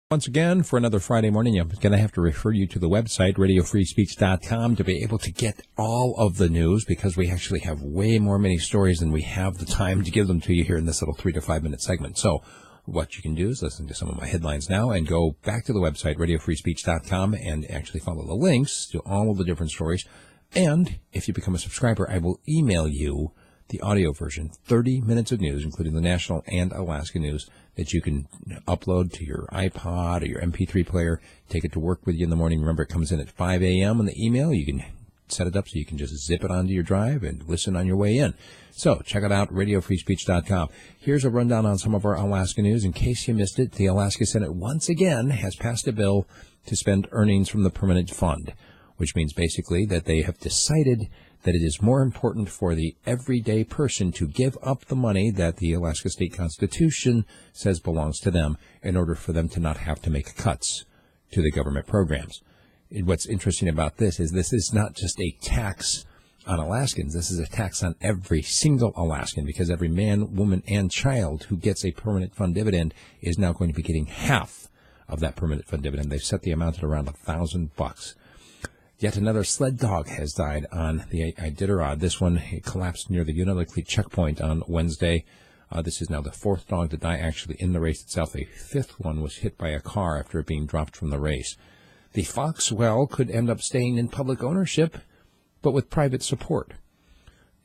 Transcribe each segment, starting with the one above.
Once again, for another Friday morning, I'm going to have to refer you to the website, radiofreespeech.com, to be able to get all of the news, because we actually have way more many stories than we have the time to give them to you here in this little 3 to 5 minute segment. So what you can do is listen to some of my headlines now and go back to the website, radiofreespeech.com, and actually follow the links to all of the different stories. And if you become a subscriber, I will email you the audio version, 30 minutes of news, including the national and Alaska news, that you can upload to your iPod or your MP3 player, take it to work with you in the morning. Remember, it comes in at 5 a.m. on the email. You can set it up so you can just zip it onto your drive and listen on your way in. So check it out, radiofreespeech.com. Here's a rundown on some of our Alaska news. In case you missed it, the Alaska Senate once again has passed a bill to spend earnings from the permanent fund, which means basically that they have decided that it is more important for the everyday person to give up the money that the Alaska State Constitution says belongs to them in order for them to not have to make cuts to the government programs. What's interesting about this is not just a tax on Alaskans. This is a tax on every single Alaskan, because every man, woman, and child who gets a permanent fund dividend is now going to be getting half of that permanent fund dividend. They've set the amount at around $1,000. Yet another sled dog has died on the Iditarod. This one collapsed near the Unalakleet checkpoint on Wednesday. This is now the fourth dog to die actually in the race itself. A fifth one was hit by a car after being dropped from the race. The Fox well could end up staying in public ownership, but with private support.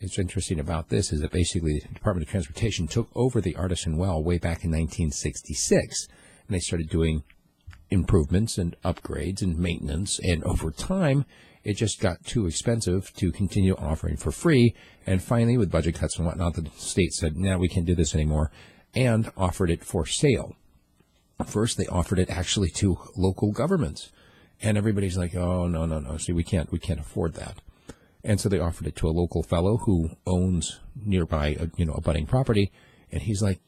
What's interesting about this is that basically the Department of Transportation took over the Artisan well way back in 1966, and they started doing improvements and upgrades and maintenance, and over time it just got too expensive to continue offering for free. And finally, with budget cuts and whatnot, the state said, no, we can't do this anymore, and offered it for sale. First, they offered it actually to local governments, and everybody's like, oh, no, see, we can't afford that. And so they offered it to a local fellow who owns nearby abutting property, and he's like,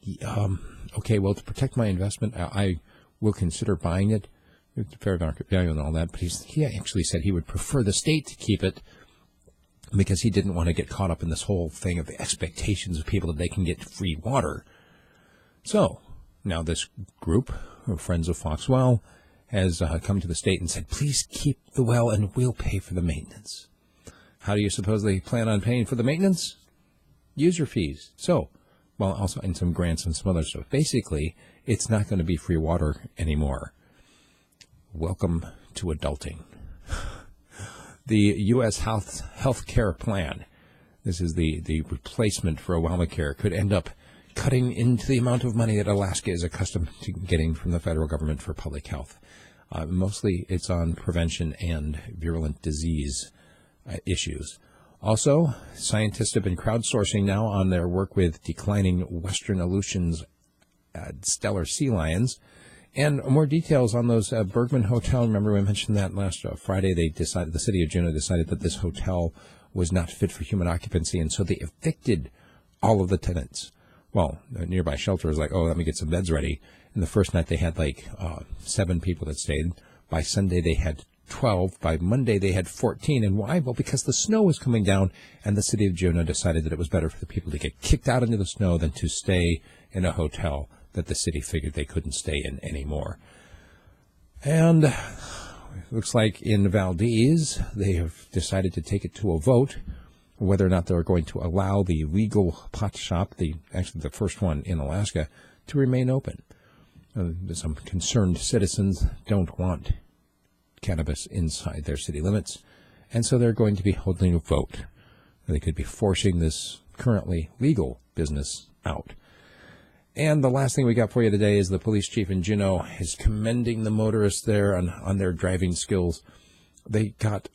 okay, well, to protect my investment, I will consider buying it, fair market value and all that, but he actually said he would prefer the state to keep it, because he didn't want to get caught up in this whole thing of the expectations of people that they can get free water. So now this group of Friends of Foxwell has come to the state and said, please keep the well and we'll pay for the maintenance. How do you suppose they plan on paying for the maintenance? User fees. So, well, also in some grants and some other stuff. Basically, it's not going to be free water anymore. Welcome to adulting. The U.S. Health Care Plan, this is the replacement for Obamacare, could end up cutting into the amount of money that Alaska is accustomed to getting from the federal government for public health. Mostly it's on prevention and virulent disease issues. Also, scientists have been crowdsourcing now on their work with declining Western Aleutians Steller sea lions. And more details on those Bergmann Hotel. Remember, we mentioned that last Friday. The city of Juneau decided that this hotel was not fit for human occupancy, and so they evicted all of the tenants. Well, a nearby shelter was like, oh, let me get some beds ready. And the first night they had 7 people that stayed. By Sunday they had 12. By Monday they had 14. And why? Well, because the snow was coming down, and the city of Juneau decided that it was better for the people to get kicked out into the snow than to stay in a hotel that the city figured they couldn't stay in anymore. And it looks like in Valdez, they have decided to take it to a vote whether or not they're going to allow the legal pot shop, actually the first one in Alaska, to remain open. Some concerned citizens don't want cannabis inside their city limits, and so they're going to be holding a vote. They could be forcing this currently legal business out. And the last thing we got for you today is the police chief in Juneau is commending the motorists there on their driving skills. They got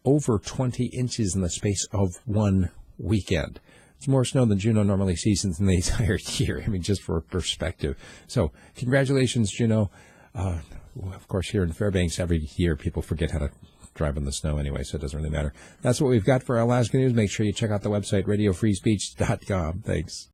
over 20 inches in the space of one weekend. It's more snow than Juneau normally sees in the entire year. I mean, just for perspective. So congratulations, Juneau. Of course, here in Fairbanks, every year people forget how to drive in the snow anyway, so it doesn't really matter. That's what we've got for Alaska News. Make sure you check out the website, radiofreespeech.com. Thanks.